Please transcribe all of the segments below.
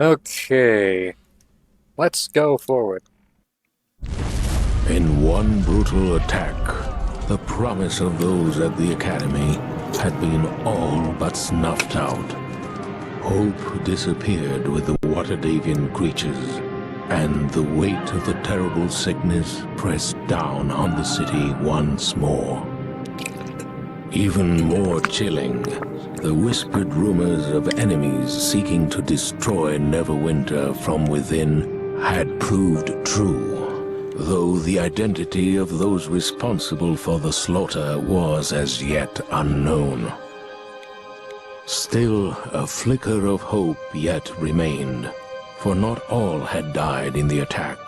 Okay. Let's go forward. In one brutal attack, the promise of those at the Academy had been all but snuffed out. Hope disappeared with the Waterdavian creatures, and the weight of the terrible sickness pressed down on the city once more. Even more chilling, the whispered rumors of enemies seeking to destroy Neverwinter from within had proved true, though the identity of those responsible for the slaughter was as yet unknown. Still, a flicker of hope yet remained, for not all had died in the attack.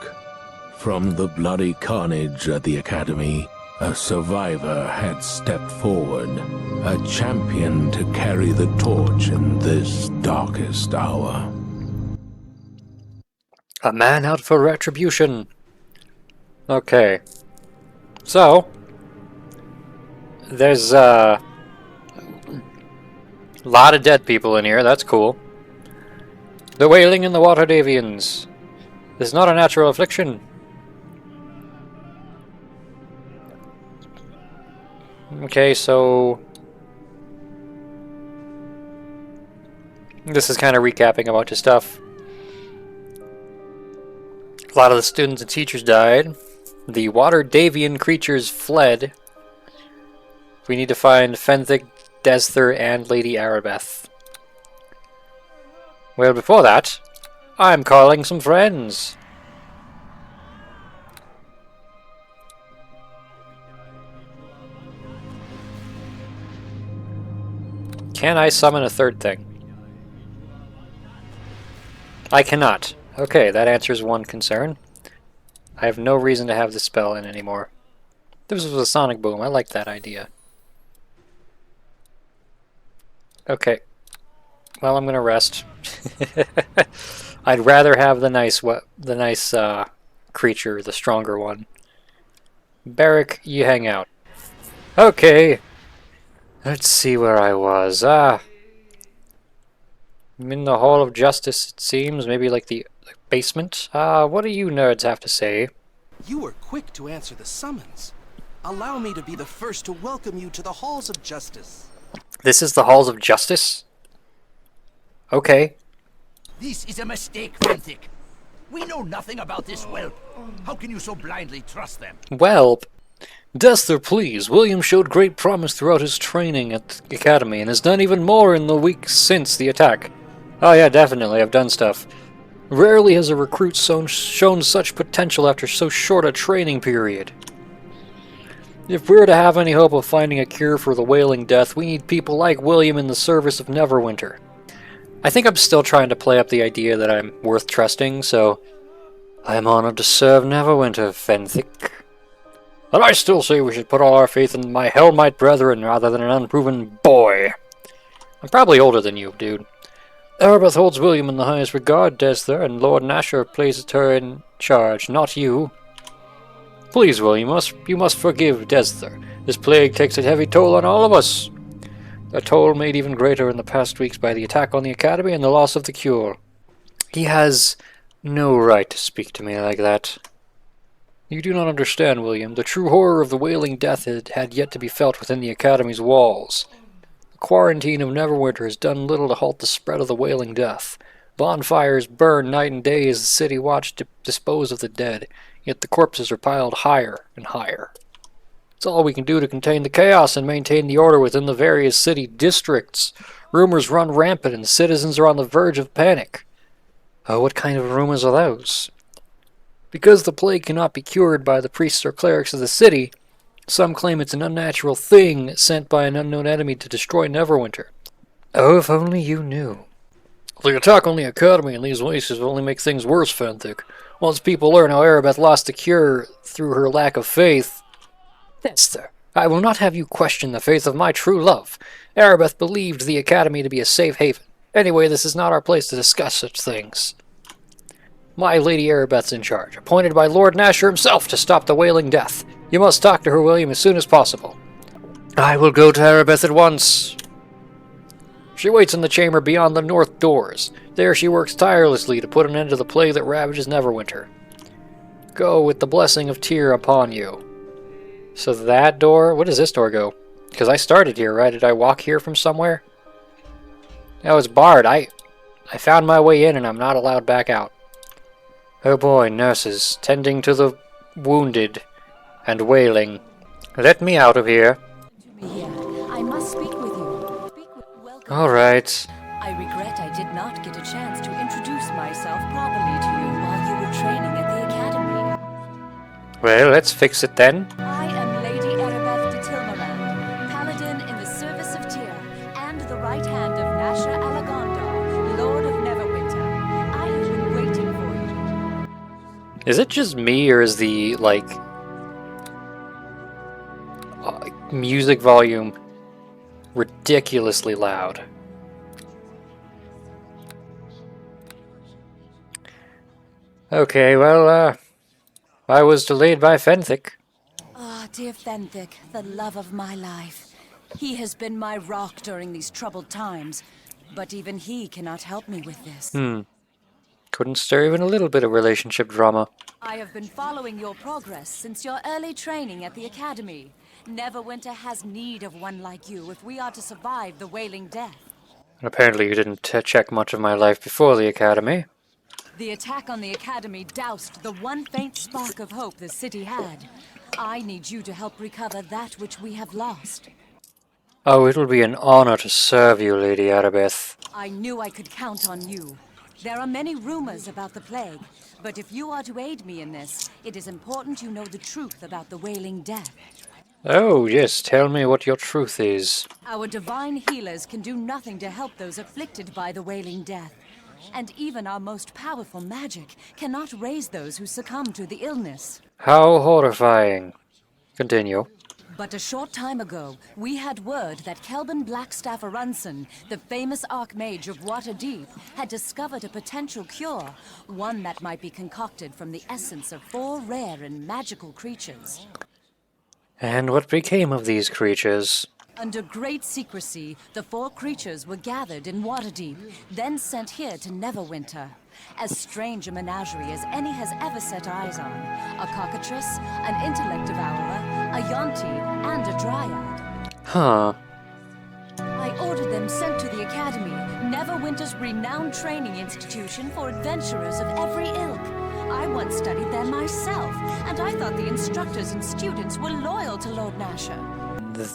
From the bloody carnage at the Academy, a survivor had stepped forward, a champion to carry the torch in this darkest hour. A man out for retribution. Okay. So, there's a lot of dead people in here, that's cool. The Wailing and the Waterdavians. This is not a natural affliction. Okay, so this is kind of recapping a bunch of stuff. A lot of the students and teachers died. The Waterdavian creatures fled. We need to find Fenthik, Desther, and Lady Aribeth. Well, before that, I'm calling some friends. Can I summon a third thing? I cannot. Okay, that answers one concern. I have no reason to have this spell in anymore. This was a sonic boom. I like that idea. Okay. Well, I'm gonna rest. I'd rather have the nice creature, the stronger one. Barrack, you hang out. Okay. Let's see where I was. I'm in the Hall of Justice, it seems. Maybe like the basement. What do you nerds have to say? You were quick to answer the summons. Allow me to be the first to welcome you to the Halls of Justice. This is the Halls of Justice? Okay. This is a mistake, Fenthik. We know nothing about this whelp. How can you so blindly trust them? Whelp? Desther, please. William showed great promise throughout his training at the Academy and has done even more in the weeks since the attack. Oh yeah, definitely. I've done stuff. Rarely has a recruit shown such potential after so short a training period. If we're to have any hope of finding a cure for the Wailing death, we need people like William in the service of Neverwinter. I think I'm still trying to play up the idea that I'm worth trusting, so I am honored to serve Neverwinter, Fenthik. But I still say we should put all our faith in my Hellmite brethren rather than an unproven boy. I'm probably older than you, dude. Aribeth holds William in the highest regard, Desther, and Lord Nasher places her in charge, not you. Please, William, you must forgive Desther. This plague takes a heavy toll on all of us. A toll made even greater in the past weeks by the attack on the Academy and the loss of the cure. He has no right to speak to me like that. You do not understand, William. The true horror of the Wailing death had yet to be felt within the Academy's walls. The quarantine of Neverwinter has done little to halt the spread of the Wailing death. Bonfires burn night and day as the city watched to dispose of the dead, yet the corpses are piled higher and higher. It's all we can do to contain the chaos and maintain the order within the various city districts. Rumors run rampant and citizens are on the verge of panic. Oh, what kind of rumors are those? Because the plague cannot be cured by the priests or clerics of the city, some claim it's an unnatural thing sent by an unknown enemy to destroy Neverwinter. Oh, if only you knew. The attack on the Academy in these wastes will only make things worse, Fenthik. Once people learn how Aribeth lost the cure through her lack of faith... Desther, I will not have you question the faith of my true love. Aribeth believed the Academy to be a safe haven. Anyway, this is not our place to discuss such things. My Lady Aribeth's in charge, appointed by Lord Nasher himself to stop the Wailing death. You must talk to her, William, as soon as possible. I will go to Aribeth at once. She waits in the chamber beyond the north doors. There she works tirelessly to put an end to the plague that ravages Neverwinter. Go with the blessing of Tyr upon you. So that door... Where does this door go? Because I started here, right? Did I walk here from somewhere? That was barred. I found my way in and I'm not allowed back out. Oh boy, nurses, tending to the wounded and wailing. Let me out of here. I must speak with you. Alright. I regret I did not get a chance to introduce myself properly to you while you were training at the academy. Well, let's fix it then. I am Lady Aribeth de Tilmarand, paladin in the service of Tyr, and the right hand of Nasha Alagondar, Lord of Neverwinter. I have been waiting for you. Is it just me, or is the, like, music volume ridiculously loud? Okay, well, I was delayed by Fenthik. Ah, dear Fenthik, the love of my life. He has been my rock during these troubled times, but even he cannot help me with this. Couldn't stir even a little bit of relationship drama. I have been following your progress since your early training at the academy. Neverwinter has need of one like you if we are to survive the Wailing death. Apparently you didn't check much of my life before the academy. The attack on the academy doused the one faint spark of hope the city had. I need you to help recover that which we have lost. Oh, it'll be an honor to serve you, Lady Aribeth. I knew I could count on you. There are many rumors about the plague, but if you are to aid me in this, it is important you know the truth about the Wailing death. Oh, yes, tell me what your truth is. Our divine healers can do nothing to help those afflicted by the Wailing death. And even our most powerful magic cannot raise those who succumb to the illness. How horrifying. Continue. But a short time ago, we had word that Kelban Blackstaff Arunson, the famous Archmage of Waterdeep, had discovered a potential cure, one that might be concocted from the essence of 4 rare and magical creatures. And what became of these creatures? Under great secrecy, the 4 creatures were gathered in Waterdeep, then sent here to Neverwinter. As strange a menagerie as any has ever set eyes on. A cockatrice, an intellect devourer, a yonti, and a dryad. Huh. I ordered them sent to the academy, Neverwinter's renowned training institution for adventurers of every ilk. I once studied there myself, and I thought the instructors and students were loyal to Lord Nasher.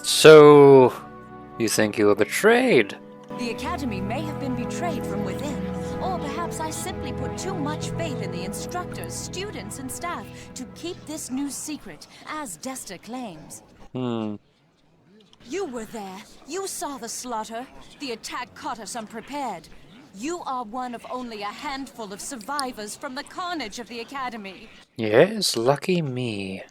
So, you think you were betrayed? The academy may have been betrayed from within, or perhaps I simply put too much faith in the instructors, students, and staff to keep this news secret, as Desther claims. You were there. You saw the slaughter. The attack caught us unprepared. You are one of only a handful of survivors from the carnage of the academy. Yes, lucky me.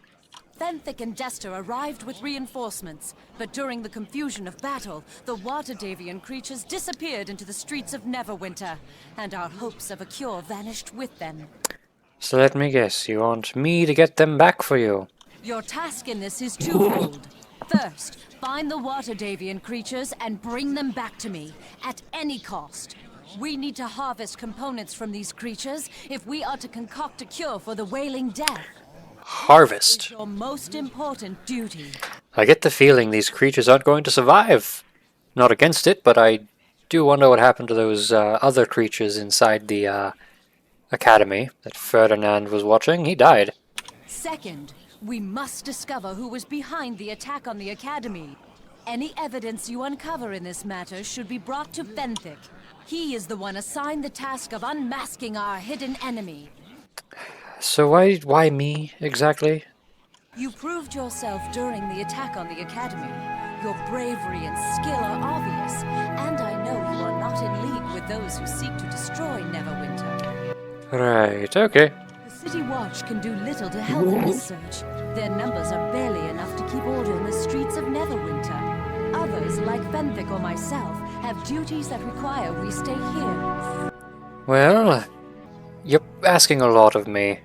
Fenthik and Desther arrived with reinforcements, but during the confusion of battle, the Waterdavian creatures disappeared into the streets of Neverwinter, and our hopes of a cure vanished with them. So let me guess, you want me to get them back for you? Your task in this is twofold. First, find the Waterdavian creatures and bring them back to me, at any cost. We need to harvest components from these creatures if we are to concoct a cure for the Wailing death. Harvest. Your most important duty. I get the feeling these creatures aren't going to survive. Not against it, but I do wonder what happened to those other creatures inside the academy that Ferdinand was watching. He died. Second, we must discover who was behind the attack on the academy. Any evidence you uncover in this matter should be brought to Fenthik. He is the one assigned the task of unmasking our hidden enemy. So why me, exactly? You proved yourself during the attack on the academy. Your bravery and skill are obvious, and I know you are not in league with those who seek to destroy Neverwinter. Right, okay. The City Watch can do little to help in this search. Their numbers are barely enough to keep order in the streets of Neverwinter. Others, like Fenthik or myself, have duties that require we stay here. Well, you're asking a lot of me.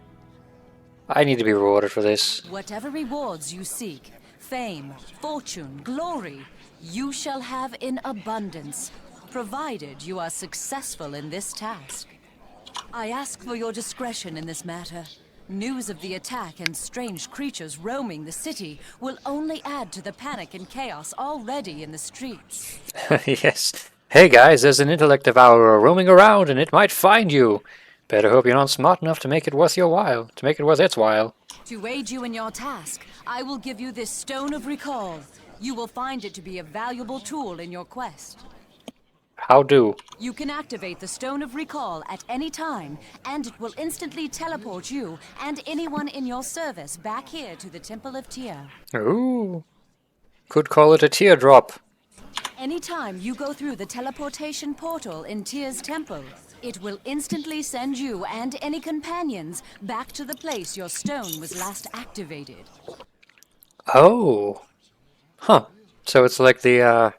I need to be rewarded for this. Whatever rewards you seek, fame, fortune, glory, you shall have in abundance. provided you are successful in this task. I ask for your discretion in this matter. News of the attack and strange creatures roaming the city will only add to the panic and chaos already in the streets. Yes. Hey guys, there's an intellect devourer roaming around and it might find you. Better hope you're not smart enough to make it worth your while. To make it worth its while. To aid you in your task, I will give you this Stone of Recall. You will find it to be a valuable tool in your quest. How do? You can activate the Stone of Recall at any time, and it will instantly teleport you and anyone in your service back here to the Temple of Tyr. Ooh. Could call it a teardrop. Anytime you go through the teleportation portal in Tyr's temple, it will instantly send you and any companions back to the place your stone was last activated. Oh. Huh. So it's like the,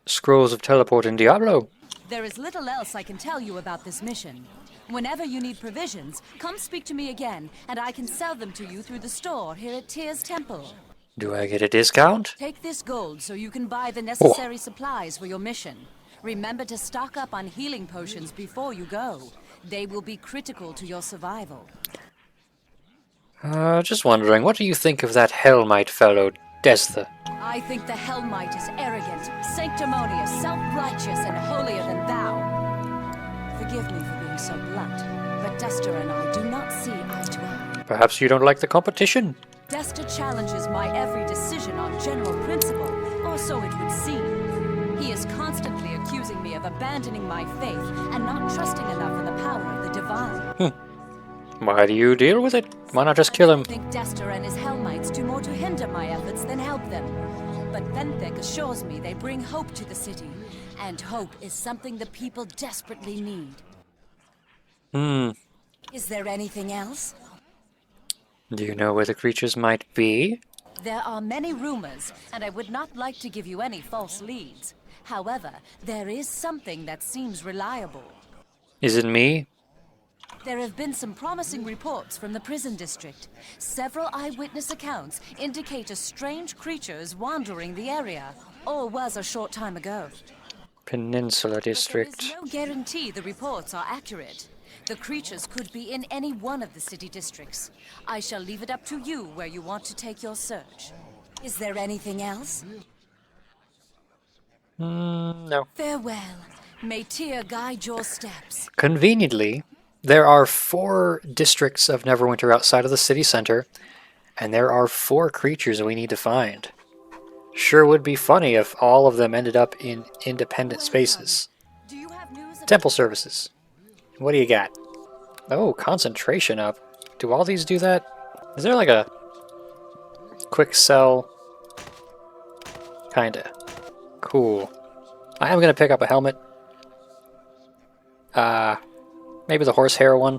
Scrolls of Teleport in Diablo. There is little else I can tell you about this mission. Whenever you need provisions, come speak to me again, and I can sell them to you through the store here at Tyr's temple. Do I get a discount? Take this gold so you can buy the necessary supplies for your mission. Remember to stock up on healing potions before you go. They will be critical to your survival. Just wondering, what do you think of that Hellmite fellow, Desther? I think the Hellmite is arrogant, sanctimonious, self-righteous, and holier than thou. Forgive me for being so blunt, but Desther and I do not see eye to eye. Perhaps you don't like the competition? Desther challenges my every decision on general principle, or so it would seem. He is constantly accusing me of abandoning my faith and not trusting enough in the power of the divine. Why do you deal with it? Why not just kill him? I think Desther and his Hellmites do more to hinder my efforts than help them. But Fenthik assures me they bring hope to the city, and hope is something the people desperately need. Is there anything else? Do you know where the creatures might be? There are many rumors, and I would not like to give you any false leads. However, there is something that seems reliable. Is it me? There have been some promising reports from the prison district. Several eyewitness accounts indicate a strange creature is wandering the area, or was a short time ago. Peninsula District. There is no guarantee the reports are accurate. The creatures could be in any one of the city districts. I shall leave it up to you where you want to take your search. Is there anything else? No. Farewell. May Tyr guide your steps. Conveniently, there are 4 districts of Neverwinter outside of the city center, and there are 4 creatures we need to find. Sure would be funny if all of them ended up in independent spaces. Do you have news? Temple services. What do you got? Oh, concentration up. Do all these do that? Is there like a quick sell? Kinda. Cool. I am gonna pick up a helmet. Maybe the horsehair one.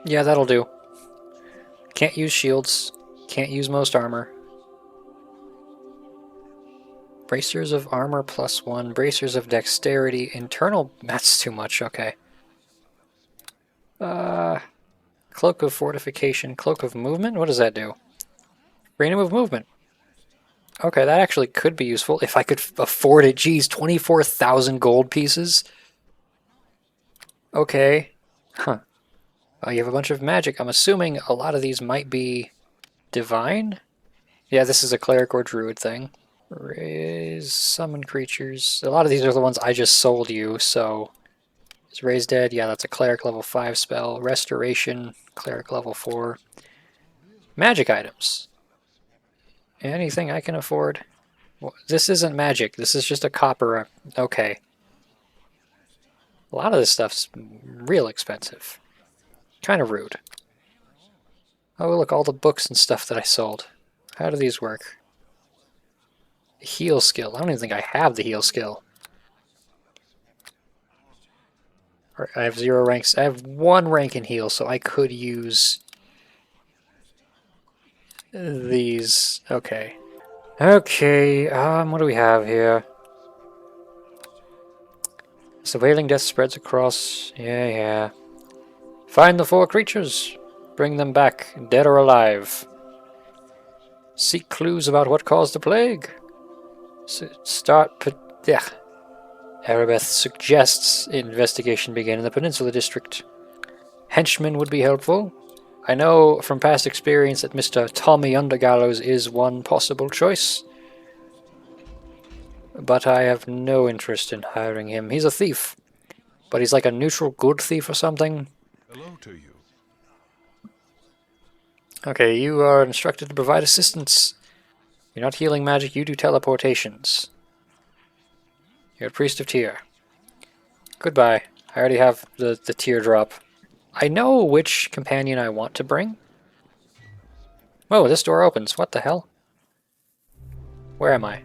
Yeah, that'll do. Can't use shields. Can't use most armor. Bracers of armor +1. Bracers of dexterity. Internal... That's too much, okay. Cloak of fortification. Cloak of movement? What does that do? Freedom of movement. Okay, that actually could be useful if I could afford it. Geez, 24,000 gold pieces? Okay. Huh. Oh, you have a bunch of magic. I'm assuming a lot of these might be divine? Yeah, this is a cleric or druid thing. Raise, summon creatures. A lot of these are the ones I just sold you, so... Is Raise Dead? Yeah, that's a cleric level 5 spell. Restoration, cleric level 4. Magic items. Anything I can afford? Well, this isn't magic. This is just a copper. Okay. A lot of this stuff's real expensive. Kind of rude. Oh, look, all the books and stuff that I sold. How do these work? Heal skill. I don't even think I have the heal skill. I have 0 ranks. I have 1 rank in heal, so I could use these. Okay. Okay, what do we have here? So Wailing Death spreads across... Yeah. Find the 4 creatures. Bring them back, dead or alive. Seek clues about what caused the plague. Aribeth suggests investigation begin in the Peninsula District. Henchman would be helpful. I know from past experience that Mr. Tommy Undergallows is one possible choice. But I have no interest in hiring him. He's a thief. But he's like a neutral good thief or something. Hello to you. Okay, you are instructed to provide assistance. You're not healing magic, you do teleportations. You're a priest of Tyr. Goodbye. I already have the teardrop. I know which companion I want to bring. Whoa, this door opens. What the hell? Where am I?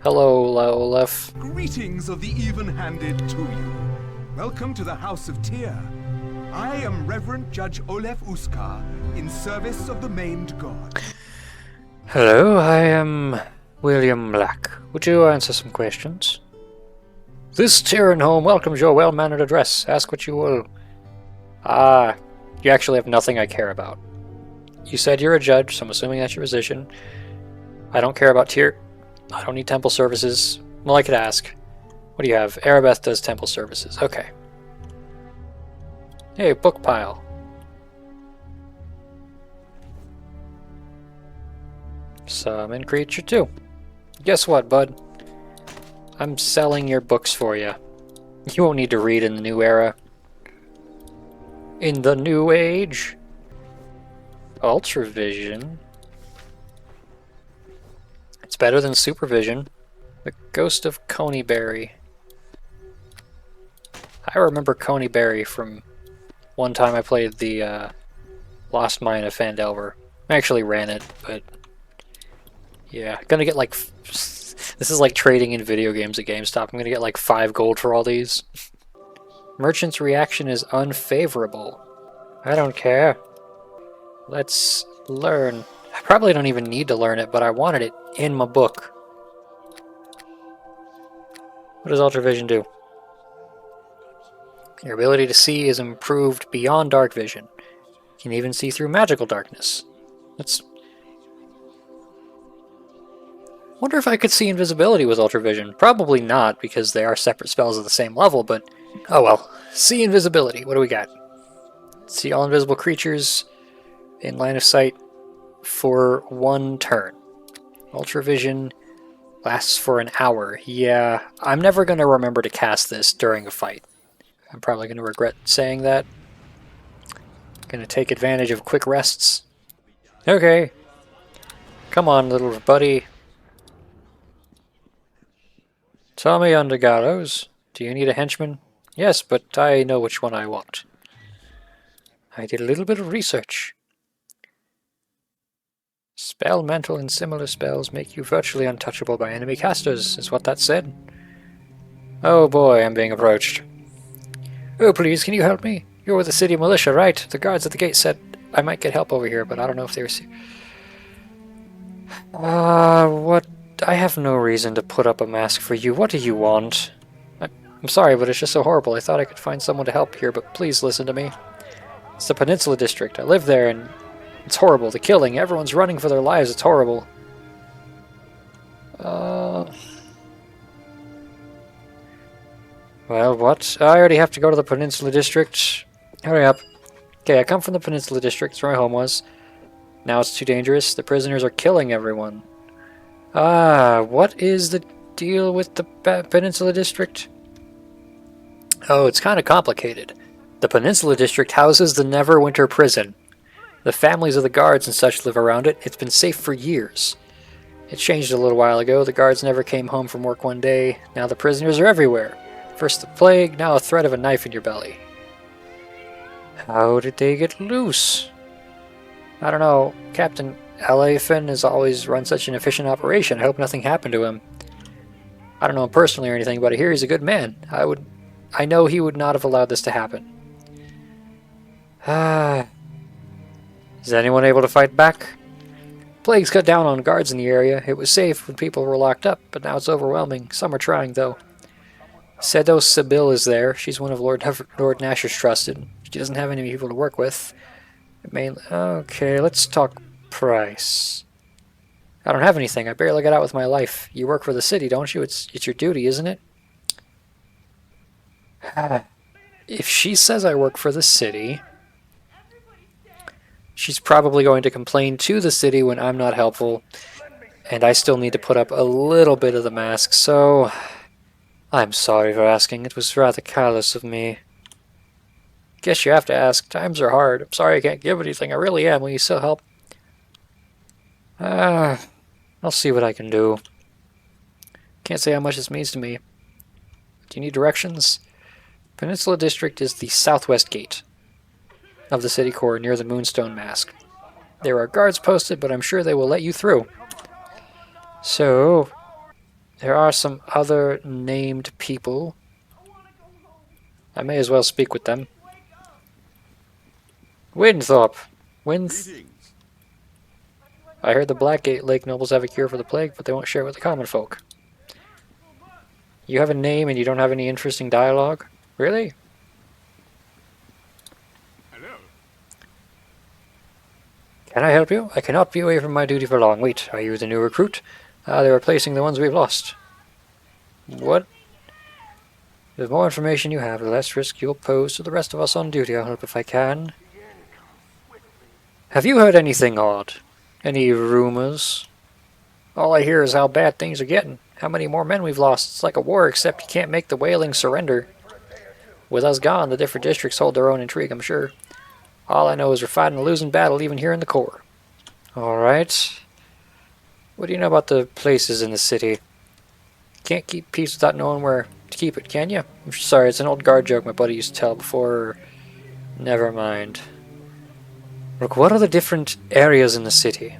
Hello, Oleff. Greetings of the even-handed to you. Welcome to the House of Tyr. I am Reverend Judge Oleff Uskar, in service of the maimed god. Hello, I am William Black. Would you answer some questions? This Tyrian home welcomes your well-mannered address. Ask what you will. You actually have nothing I care about. You said you're a judge, so I'm assuming that's your position. I don't care about Tyr. I don't need temple services. Well, I could ask. What do you have? Aribeth does temple services. Okay. Hey, book pile. Summon creature 2. Guess what, bud? I'm selling your books for you. You won't need to read in the new era. In the new age. Ultravision. It's better than supervision. The Ghost of Coneyberry. I remember Coneyberry from one time I played the Lost Mine of Phandelver. I actually ran it, but yeah, gonna get like this is like trading in video games at GameStop. I'm gonna get like 5 gold for all these. Merchant's reaction is unfavorable. I don't care. Let's learn. I probably don't even need to learn it, but I wanted it in my book. What does Ultravision do? Your ability to see is improved beyond dark vision. You can even see through magical darkness. Let's... wonder if I could see invisibility with Ultravision. Probably not, because they are separate spells at the same level, but... oh well. See invisibility. What do we got? See all invisible creatures in line of sight for 1 turn. Ultravision lasts for an hour. Yeah, I'm never going to remember to cast this during a fight. I'm probably going to regret saying that. Going to take advantage of quick rests. Okay. Come on, little buddy. Tommy Undergallows. Do you need a henchman? Yes, but I know which one I want. I did a little bit of research. Spell, mantle, and similar spells make you virtually untouchable by enemy casters, is what that said. Oh boy, I'm being approached. Oh please, can you help me? You're with the city militia, right? The guards at the gate said I might get help over here, but I don't know if they receive... what? I have no reason to put up a mask for you. What do you want? I'm sorry, but it's just so horrible. I thought I could find someone to help here, but please listen to me. It's the Peninsula District. I live there, and it's horrible. The killing. Everyone's running for their lives. It's horrible. Well, what? I already have to go to the Peninsula District. Hurry up. Okay, I come from the Peninsula District. That's where my home was. Now it's too dangerous. The prisoners are killing everyone. What is the deal with the Peninsula District? Oh, it's kind of complicated. The Peninsula District houses the Neverwinter prison. The families of the guards and such live around it. It's been safe for years. It changed a little while ago. The guards never came home from work one day. Now the prisoners are everywhere. First the plague, now a threat of a knife in your belly. How did they get loose? I don't know. Captain Alaphon has always run such an efficient operation. I hope nothing happened to him. I don't know him personally or anything, but I hear he's a good man. I know he would not have allowed this to happen. Is anyone able to fight back? Plague's cut down on guards in the area. It was safe when people were locked up, but now it's overwhelming. Some are trying, though. Sedo Sibyl is there. She's one of Lord Nasher's trusted. She doesn't have any people to work with. Okay, let's talk price. I don't have anything. I barely got out with my life. You work for the city, don't you? It's your duty, isn't it? If she says I work for the city, she's probably going to complain to the city when I'm not helpful, and I still need to put up a little bit of the mask, so I'm sorry for asking. It was rather careless of me. Guess you have to ask. Times are hard. I'm sorry I can't give anything. I really am. Will you still help? I'll see what I can do. Can't say how much this means to me. Do you need directions? Peninsula District is the southwest gate of the city core near the Moonstone Mask. There are guards posted, but I'm sure they will let you through. So, there are some other named people. I may as well speak with them. Winthorpe. I heard the Blackgate Lake nobles have a cure for the plague, but they won't share it with the common folk. You have a name and you don't have any interesting dialogue? Really? Hello. Can I help you? I cannot be away from my duty for long. Wait, are you the new recruit? They're replacing the ones we've lost. What? The more information you have, the less risk you'll pose to the rest of us on duty. I'll help if I can. Have you heard anything odd? Any rumors? All I hear is how bad things are getting. How many more men we've lost. It's like a war, except you can't make the Wailing surrender. With us gone, the different districts hold their own intrigue, I'm sure. All I know is we're fighting a losing battle even here in the core. Alright. What do you know about the places in the city? Can't keep peace without knowing where to keep it, can you? I'm sorry, it's an old guard joke my buddy used to tell before. Never mind. Look, what are the different areas in the city?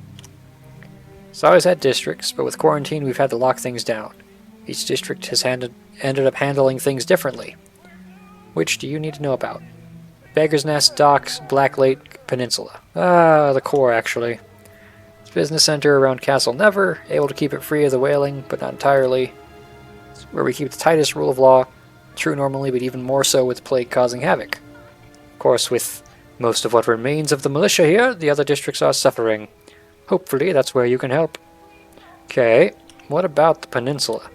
It's always had districts, but with quarantine we've had to lock things down. Each district has ended up handling things differently. Which do you need to know about? Beggar's Nest, Docks, Black Lake, Peninsula. The core, actually. It's a business center around Castle Never, able to keep it free of the Wailing, but not entirely. It's where we keep the tightest rule of law, true normally, but even more so with plague causing havoc. Of course, with most of what remains of the militia here, the other districts are suffering. Hopefully, that's where you can help. Okay, what about the Peninsula?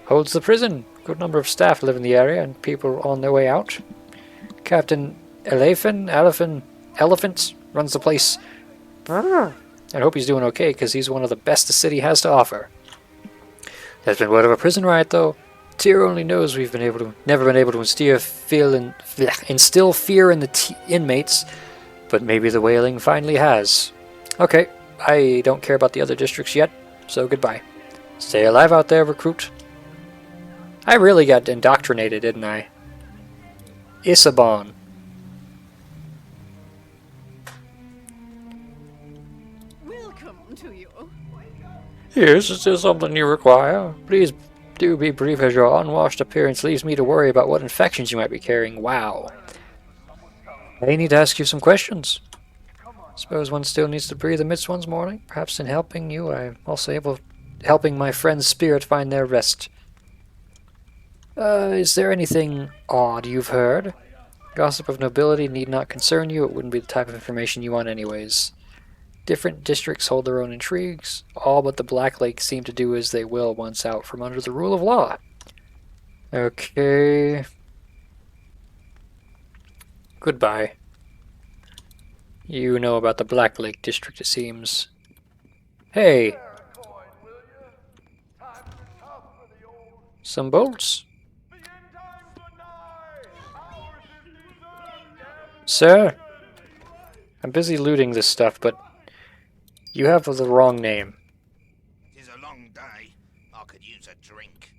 Holds the prison. Good number of staff live in the area and people on their way out. Captain Elephant runs the place. I hope he's doing okay, because he's one of the best the city has to offer. There's been word of a prison riot, though. Tyr only knows we've never been able to instill fear in the inmates, but maybe the Wailing finally has. Okay, I don't care about the other districts yet, so goodbye. Stay alive out there, recruit. I really got indoctrinated, didn't I? Issabon. Welcome to you. Yes, is there something you require? Please do be brief, as your unwashed appearance leaves me to worry about what infections you might be carrying. Wow. I need to ask you some questions. Suppose one still needs to breathe amidst one's mourning. Perhaps in helping you, I'm also helping my friend's spirit find their rest. Is there anything odd you've heard? Gossip of nobility need not concern you. It wouldn't be the type of information you want anyways. Different districts hold their own intrigues. All but the Black Lake seem to do as they will once out from under the rule of law. Okay. Goodbye. You know about the Black Lake district, it seems. Hey! Some bolts? Sir? I'm busy looting this stuff, but you have the wrong name. It is a long day. I could use a drink.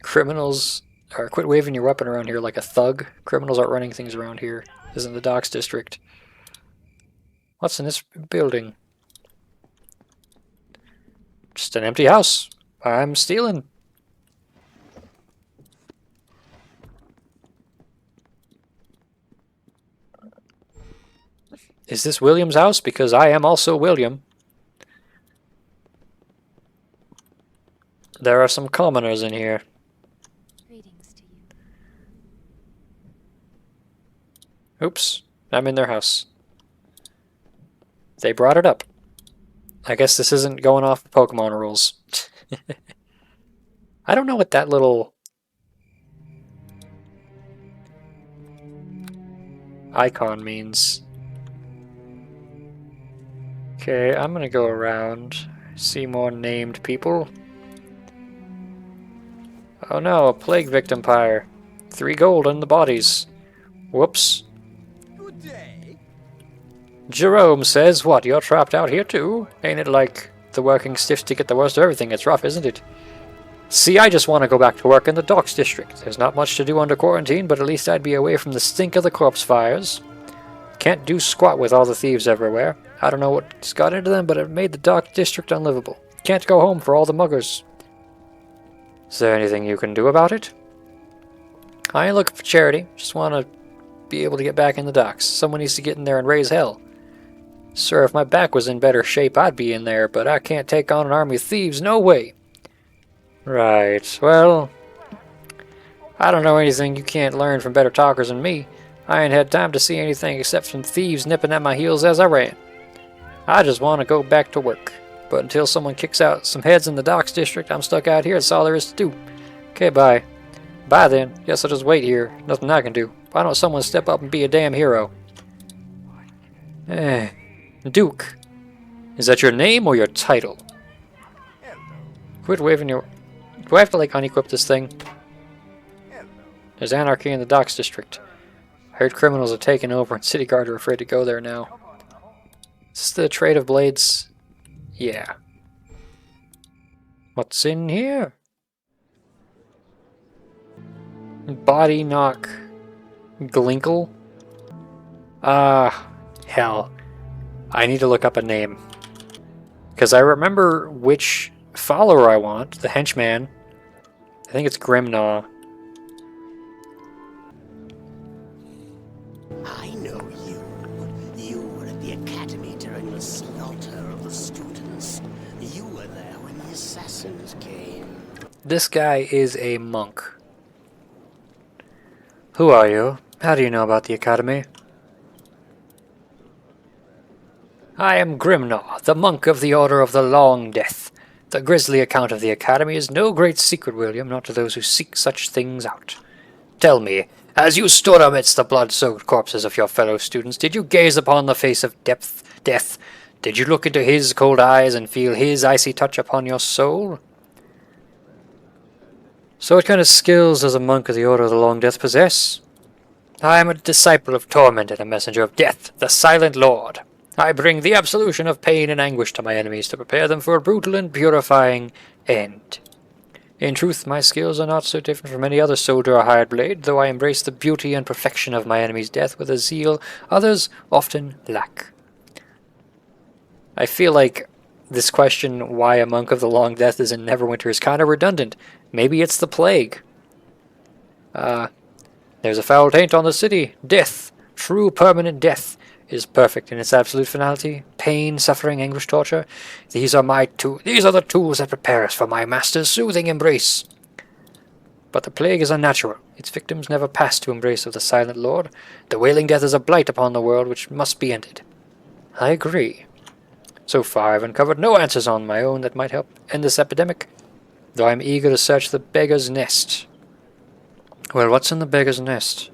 Criminals are quit waving your weapon around here like a thug. Criminals aren't running things around here. This isn't the Docks district. What's in this building? Just an empty house. I'm stealing. Is this William's house? Because I am also William. There are some commoners in here. Greetings to you. Oops, I'm in their house. They brought it up. I guess this isn't going off the Pokemon rules. I don't know what that little icon means. Okay, I'm gonna go around, see more named people. Oh no, a plague victim pyre. 3 gold in the bodies. Whoops. Good day. Jerome says, what, you're trapped out here too? Ain't it like the working stiffs to get the worst of everything? It's rough, isn't it? See, I just want to go back to work in the docks district. There's not much to do under quarantine, but at least I'd be away from the stink of the corpse fires. Can't do squat with all the thieves everywhere. I don't know what's got into them, but it made the dock district unlivable. Can't go home for all the muggers. Is there anything you can do about it? I ain't looking for charity. Just want to be able to get back in the docks. Someone needs to get in there and raise hell. Sir, if my back was in better shape, I'd be in there, but I can't take on an army of thieves. No way. Right, well, I don't know anything you can't learn from better talkers than me. I ain't had time to see anything except some thieves nipping at my heels as I ran. I just want to go back to work. But until someone kicks out some heads in the docks district, I'm stuck out here. That's all there is to do. Okay, bye. Bye then. Guess I'll just wait here. Nothing I can do. Why don't someone step up and be a damn hero? Duke. Is that your name or your title? Quit waving your... Do I have to, like, unequip this thing? There's anarchy in the docks district. I heard criminals have taken over and city guard are afraid to go there now. Is this the trade of blades? Yeah. What's in here? Body knock. Glinkle? Hell. I need to look up a name. Because I remember which follower I want. The Henchman. I think it's Grimnaw. I know you. You were at the academy during the slaughter of the students. You were there when the assassins came. This guy is a monk. Who are you? How do you know about the academy? I am Grimnaw, the monk of the Order of the Long Death. The grisly account of the academy is no great secret, William, not to those who seek such things out. Tell me, as you stood amidst the blood-soaked corpses of your fellow students, did you gaze upon the face of death? Did you look into his cold eyes and feel his icy touch upon your soul? So what kind of skills does a monk of the Order of the Long Death possess? I am a disciple of torment and a messenger of death, the Silent Lord. I bring the absolution of pain and anguish to my enemies to prepare them for a brutal and purifying end. In truth, my skills are not so different from any other soldier or hired blade, though I embrace the beauty and perfection of my enemy's death with a zeal others often lack. I feel like this question, why a monk of the Long Death is in Neverwinter, is kind of redundant. Maybe it's the plague. There's a foul taint on the city. Death, true permanent death, is perfect in its absolute finality. Pain, suffering, anguish, torture. These are the tools that prepare us for my master's soothing embrace. But the plague is unnatural. Its victims never pass to embrace of the Silent Lord. The Wailing Death is a blight upon the world which must be ended. I agree. So far I've uncovered no answers on my own that might help end this epidemic, though I'm eager to search the beggar's nest. Well, what's in the beggar's nest?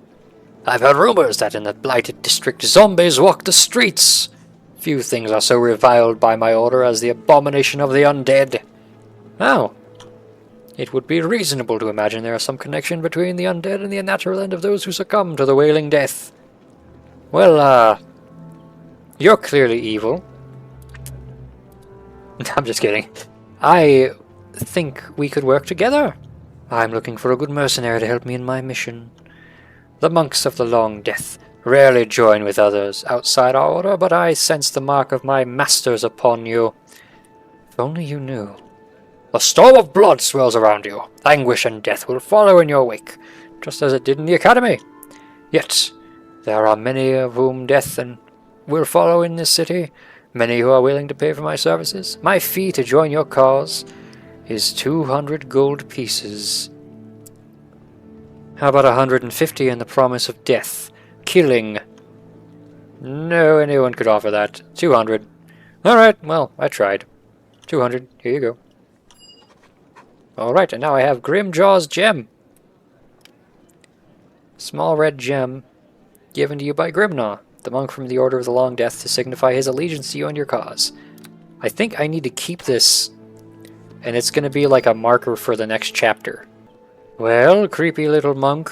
I've heard rumors that in the blighted district zombies walk the streets. Few things are so reviled by my order as the abomination of the undead. Oh. It would be reasonable to imagine there is some connection between the undead and the unnatural end of those who succumb to the Wailing Death. Well, you're clearly evil. I'm just kidding. I think we could work together. I'm looking for a good mercenary to help me in my mission. The monks of the Long Death rarely join with others outside our order, but I sense the mark of my masters upon you. If only you knew. A storm of blood swirls around you. Anguish and death will follow in your wake, just as it did in the academy. Yet, there are many of whom death will follow in this city, many who are willing to pay for my services. My fee to join your cause is 200 gold pieces. How about 150 and the promise of death? Killing No, anyone could offer that. 200. Alright, well, I tried. 200, here you go. Alright, and now I have Grimjaw's Gem. Small red gem given to you by Grimnaw, the monk from the Order of the Long Death, to signify his allegiance to you and your cause. I think I need to keep this, and it's going to be like a marker for the next chapter. Well, creepy little monk,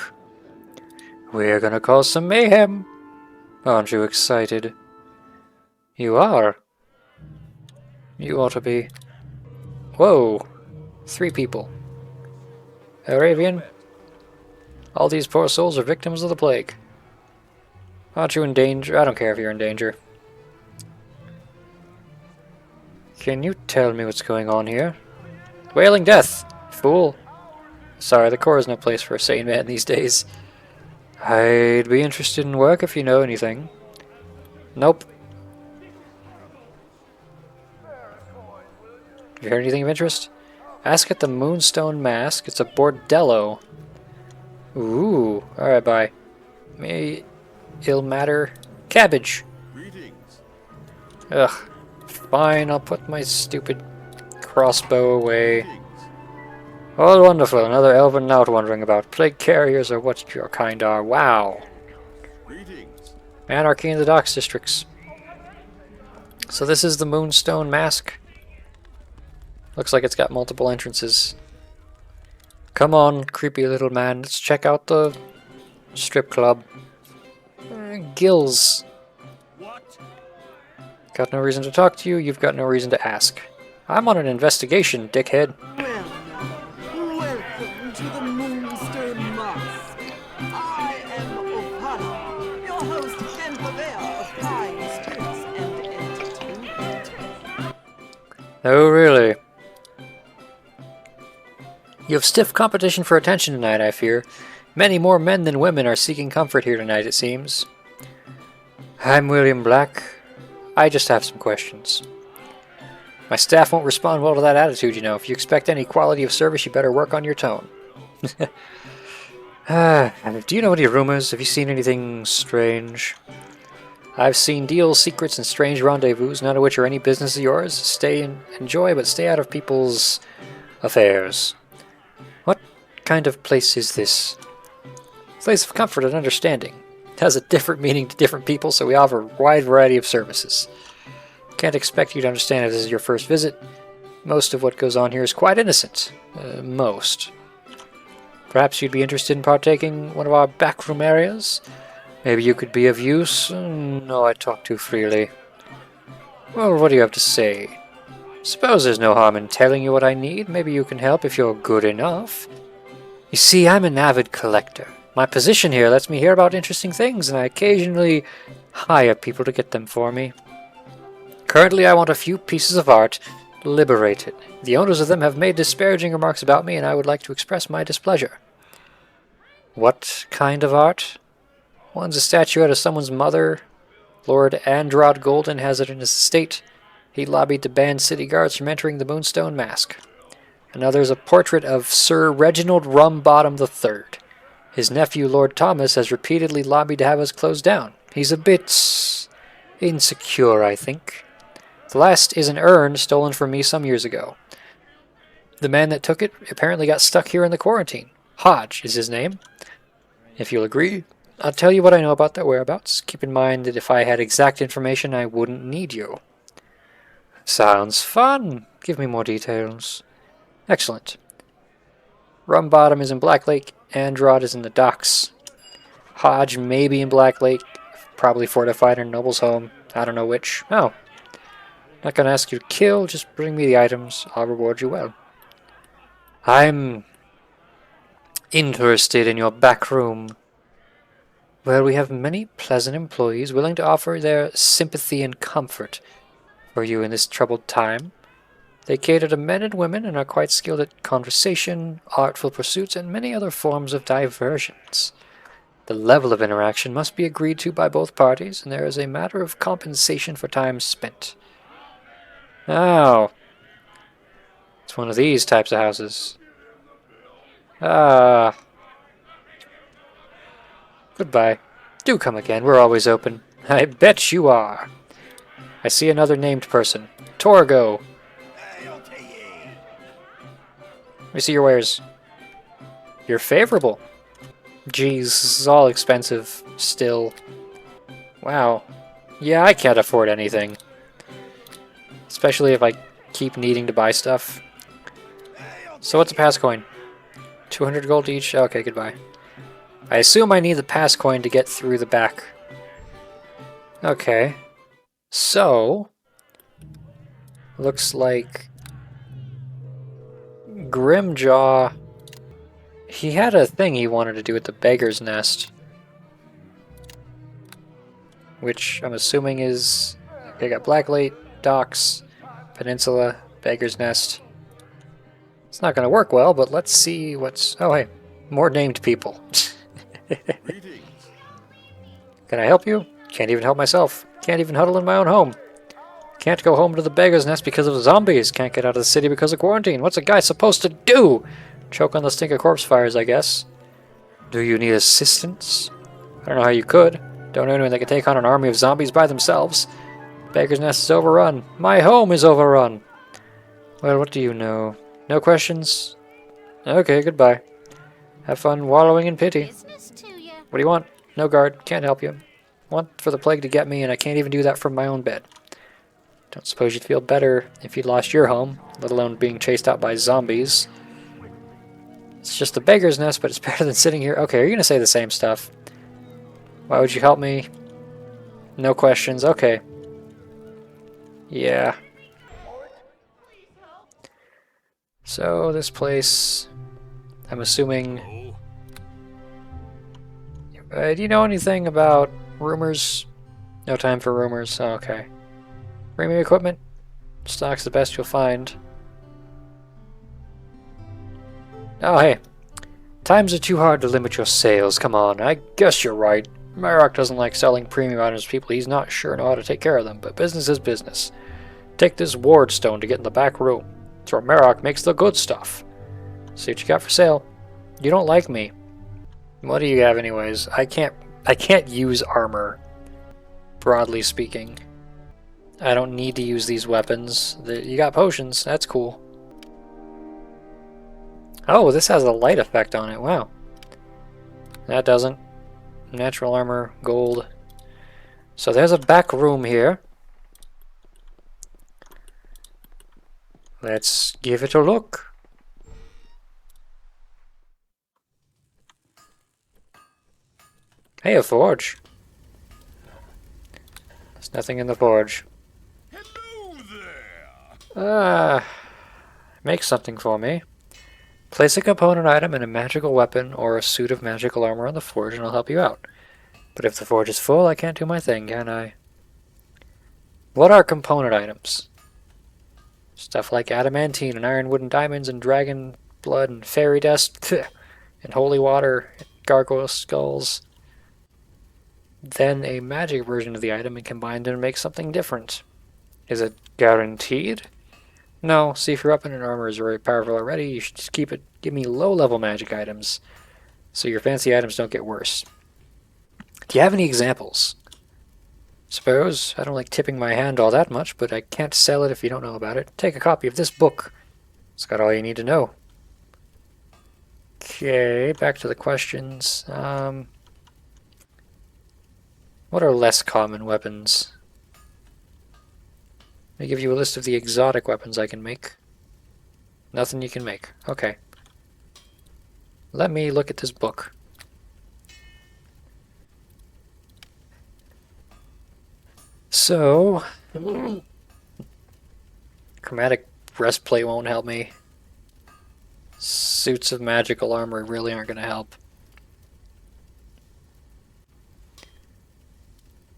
we're going to cause some mayhem. Aren't you excited? You are. You ought to be. Whoa. 3 people. Eravian. All these poor souls are victims of the plague. Aren't you in danger? I don't care if you're in danger. Can you tell me what's going on here? Wailing death! Fool! Sorry, the Corps is no place for a sane man these days. I'd be interested in work if you know anything. Nope. You heard anything of interest? Ask at the Moonstone Mask. It's a bordello. Ooh. Alright, bye. May ill matter. Cabbage. Ugh. Fine, I'll put my stupid crossbow away. Oh, wonderful. Another elven knout wandering about. Plague carriers are what your kind are. Wow. Anarchy in the docks districts. So this is the Moonstone Mask. Looks like it's got multiple entrances. Come on, creepy little man. Let's check out the strip club. Gills. Got no reason to talk to you. You've got no reason to ask. I'm on an investigation, dickhead. Welcome to the Moonstone Mask. I am Opana, your host and purveyor of fine spirits and entertainment. Oh, really? You have stiff competition for attention tonight, I fear. Many more men than women are seeking comfort here tonight, it seems. I'm William Black. I just have some questions. My staff won't respond well to that attitude, you know. If you expect any quality of service, you better work on your tone. Do you know any rumors? Have you seen anything strange? I've seen deals, secrets, and strange rendezvous, none of which are any business of yours. Stay and enjoy, but stay out of people's affairs. What kind of place is this? Place of comfort and understanding. It has a different meaning to different people, so we offer a wide variety of services. Can't expect you to understand if this is your first visit. Most of what goes on here is quite innocent. Most. Perhaps you'd be interested in partaking one of our backroom areas? Maybe you could be of use? No, I talk too freely. Well, what do you have to say? Suppose there's no harm in telling you what I need. Maybe you can help if you're good enough. You see, I'm an avid collector. My position here lets me hear about interesting things, and I occasionally hire people to get them for me. Currently, I want a few pieces of art liberated. The owners of them have made disparaging remarks about me, and I would like to express my displeasure. What kind of art? One's a statuette of someone's mother. Lord Androd Golden has it in his estate. He lobbied to ban city guards from entering the Moonstone Mask. Another is a portrait of Sir Reginald Rumbottom III. His nephew, Lord Thomas, has repeatedly lobbied to have us closed down. He's a bit insecure, I think. The last is an urn stolen from me some years ago. The man that took it apparently got stuck here in the quarantine. Hodge is his name. If you'll agree, I'll tell you what I know about their whereabouts. Keep in mind that if I had exact information, I wouldn't need you. Sounds fun. Give me more details. Excellent. Rumbottom is in Black Lake. Androd is in the docks. Hodge may be in Black Lake. Probably fortified in Noble's home. I don't know which. Oh. Not gonna ask you to kill, just bring me the items. I'll reward you well. I'm interested in your back room. Well, we have many pleasant employees willing to offer their sympathy and comfort for you in this troubled time. They cater to men and women and are quite skilled at conversation, artful pursuits, and many other forms of diversions. The level of interaction must be agreed to by both parties, and there is a matter of compensation for time spent. Oh. It's one of these types of houses. Goodbye. Do come again. We're always open. I bet you are. I see another named person. Torgo. Let me see your wares. You're favorable. Geez, this is all expensive still. Wow. Yeah, I can't afford anything. Especially if I keep needing to buy stuff. So what's a pass coin? 200 gold each? Okay, goodbye. I assume I need the pass coin to get through the back. Okay. So... looks like... Grimjaw... he had a thing he wanted to do with the Beggar's Nest. Which I'm assuming is... okay, I got Blacklake, Docks, Peninsula, Beggar's Nest. It's not going to work well, but let's see what's... oh, hey. More named people. Can I help you? Can't even help myself. Can't even huddle in my own home. Can't go home to the Beggar's Nest because of zombies. Can't get out of the city because of quarantine. What's a guy supposed to do? Choke on the stink of corpse fires, I guess. Do you need assistance? I don't know how you could. Don't know anyone that can take on an army of zombies by themselves. Beggar's Nest is overrun. My home is overrun. Well, what do you know? No questions? Okay, goodbye. Have fun wallowing in pity. What do you want? No guard. Can't help you. Want for the plague to get me, and I can't even do that from my own bed. Don't suppose you'd feel better if you'd lost your home, let alone being chased out by zombies. It's just a beggar's nest, but it's better than sitting here. Okay, are you going to say the same stuff? Why would you help me? No questions. Okay. Yeah. So, this place... I'm assuming... do you know anything about rumors? No time for rumors. Oh, okay. Bring me equipment. Stock's the best you'll find. Oh, hey. Times are too hard to limit your sales. Come on, I guess you're right. Marok doesn't like selling premium items to people he's not sure know how to take care of them, but business is business. Take this ward stone to get in the back room. It's where Marok makes the good stuff. See what you got for sale. You don't like me. What do you have anyways? I can't use armor, broadly speaking. I don't need to use these weapons. You got potions, that's cool. Oh, this has a light effect on it, wow. That doesn't. Natural armor, gold. So there's a back room here. Let's give it a look. Hey, a forge. There's nothing in the forge. Hello there. Make something for me. Place a component item in a magical weapon or a suit of magical armor on the forge and I'll help you out. But if the forge is full, I can't do my thing, can I? What are component items? Stuff like adamantine and ironwood and diamonds and dragon blood and fairy dust and holy water and gargoyle skulls. Then a magic version of the item and combine them to make something different. Is it guaranteed? No, see, if your weapon and armor is very powerful already, you should just give me low-level magic items, so your fancy items don't get worse. Do you have any examples? Suppose, I don't like tipping my hand all that much, but I can't sell it if you don't know about it. Take a copy of this book. It's got all you need to know. Okay, back to the questions. What are less common weapons? Let me give you a list of the exotic weapons I can make. Nothing you can make. Okay. Let me look at this book. So... chromatic breastplate won't help me. Suits of magical armor really aren't going to help.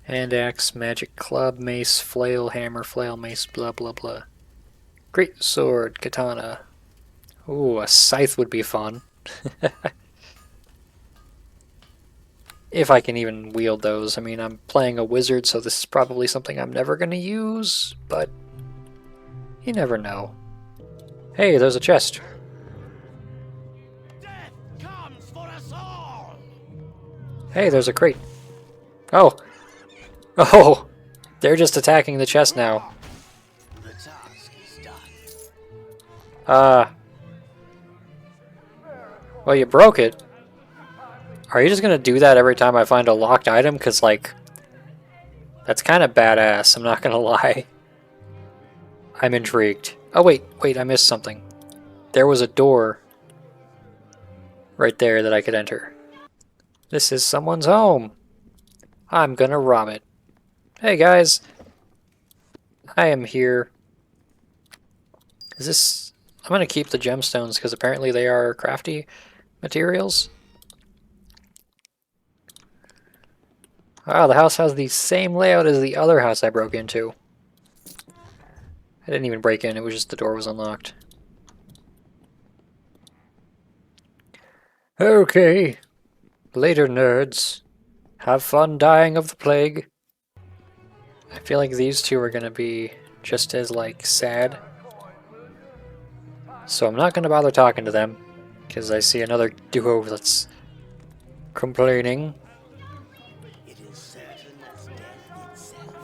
Hand axe, magic club, mace, flail, hammer, flail, mace, blah blah blah. Great sword, katana. Ooh, a scythe would be fun. If I can even wield those. I mean, I'm playing a wizard, so this is probably something I'm never going to use, but you never know. Hey, there's a chest. Death comes for us all. Hey, there's a crate. Oh. Oh, they're just attacking the chest now. The task is done. Well, you broke it. Are you just gonna do that every time I find a locked item? Because, like, that's kind of badass, I'm not gonna lie. I'm intrigued. Oh, wait, I missed something. There was a door right there that I could enter. This is someone's home. I'm gonna rob it. Hey, guys. I am here. Is this... I'm gonna keep the gemstones because apparently they are crafty materials. Wow, the house has the same layout as the other house I broke into. I didn't even break in, it was just the door was unlocked. Okay. Later, nerds. Have fun dying of the plague. I feel like these two are gonna be just as, like, sad. So I'm not gonna bother talking to them, because I see another duo that's complaining. It is certain as death itself.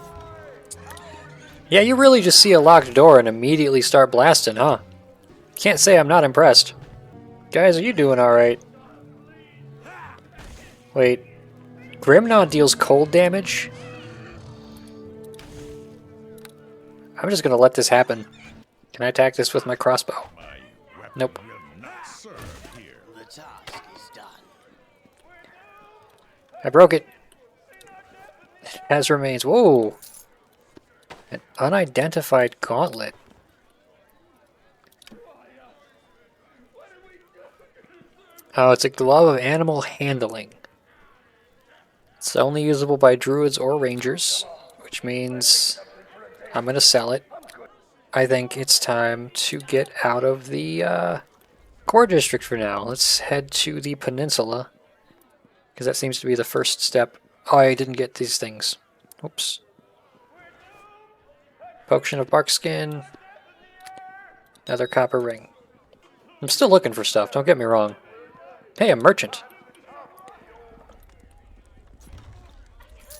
Yeah, you really just see a locked door and immediately start blasting, huh? Can't say I'm not impressed. Guys, are you doing alright? Wait. Grimnaw deals cold damage? I'm just gonna let this happen. Can I attack this with my crossbow? Nope. The task is done. I broke it. It has remains. Whoa! An unidentified gauntlet. Oh, it's a glove of animal handling. It's only usable by druids or rangers, which means I'm gonna sell it. I think it's time to get out of the core district for now. Let's head to the peninsula, because that seems to be the first step. Oh, I didn't get these things. Oops. Potion of bark skin. Another copper ring. I'm still looking for stuff, don't get me wrong. Hey, a merchant.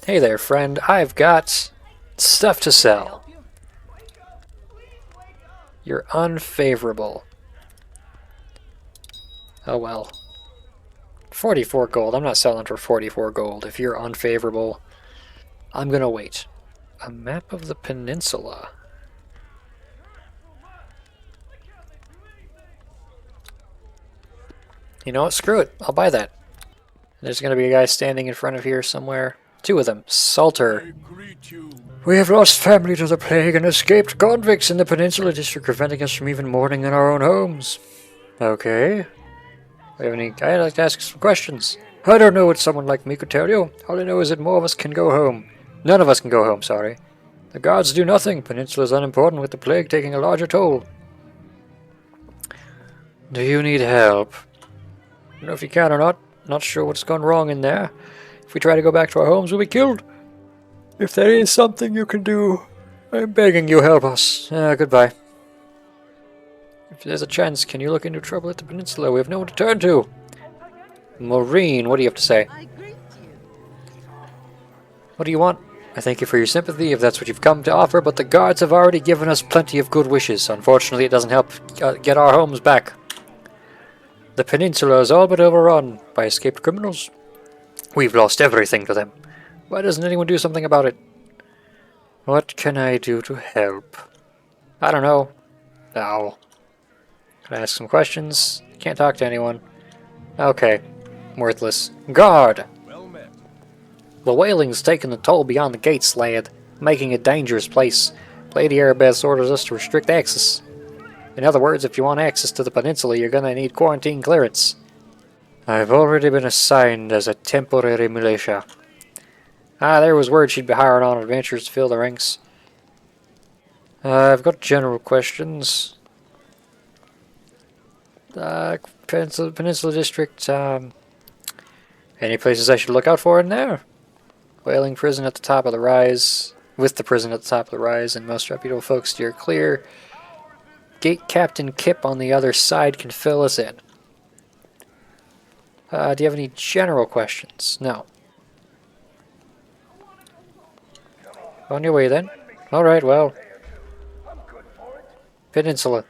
Hey there, friend. I've got stuff to sell. You're unfavorable. Oh well. 44 gold. I'm not selling for 44 gold. If you're unfavorable, I'm gonna wait. A map of the peninsula. You know what? Screw it. I'll buy that. There's gonna be a guy standing in front of here somewhere. Two of them. Salter. We have lost family to the plague and escaped convicts in the Peninsula District, preventing us from even mourning in our own homes. Okay. We have any... I'd like to ask some questions. I don't know what someone like me could tell you. All I know is that more of us can go home. None of us can go home, sorry. The guards do nothing. Peninsula is unimportant with the plague taking a larger toll. Do you need help? I don't know if you can or not. Not sure what's gone wrong in there. If we try to go back to our homes, we'll be killed. If there is something you can do, I'm begging you, help us. Goodbye. If there's a chance, can you look into trouble at the peninsula? We have no one to turn to. Maureen, what do you have to say? I greet you. What do you want? I thank you for your sympathy, if that's what you've come to offer, but the guards have already given us plenty of good wishes. Unfortunately, it doesn't help get our homes back. The peninsula is all but overrun by escaped criminals. We've lost everything to them. Why doesn't anyone do something about it? What can I do to help? I don't know. No. Can I ask some questions? Can't talk to anyone. Okay. Worthless. Guard! The Wailing's taken the toll beyond the gates, lad, making it a dangerous place. Lady Aribeth orders us to restrict access. In other words, if you want access to the peninsula, you're gonna need quarantine clearance. I've already been assigned as a temporary militia. There was word she'd be hiring on adventurers to fill the ranks. I've got general questions. Peninsula District, any places I should look out for in there? Wailing prison at the top of the rise, with the prison at the top of the rise, and most reputable folks steer clear. Gate Captain Kip on the other side can fill us in. Do you have any general questions? No. On your way then. Alright, well. Peninsula.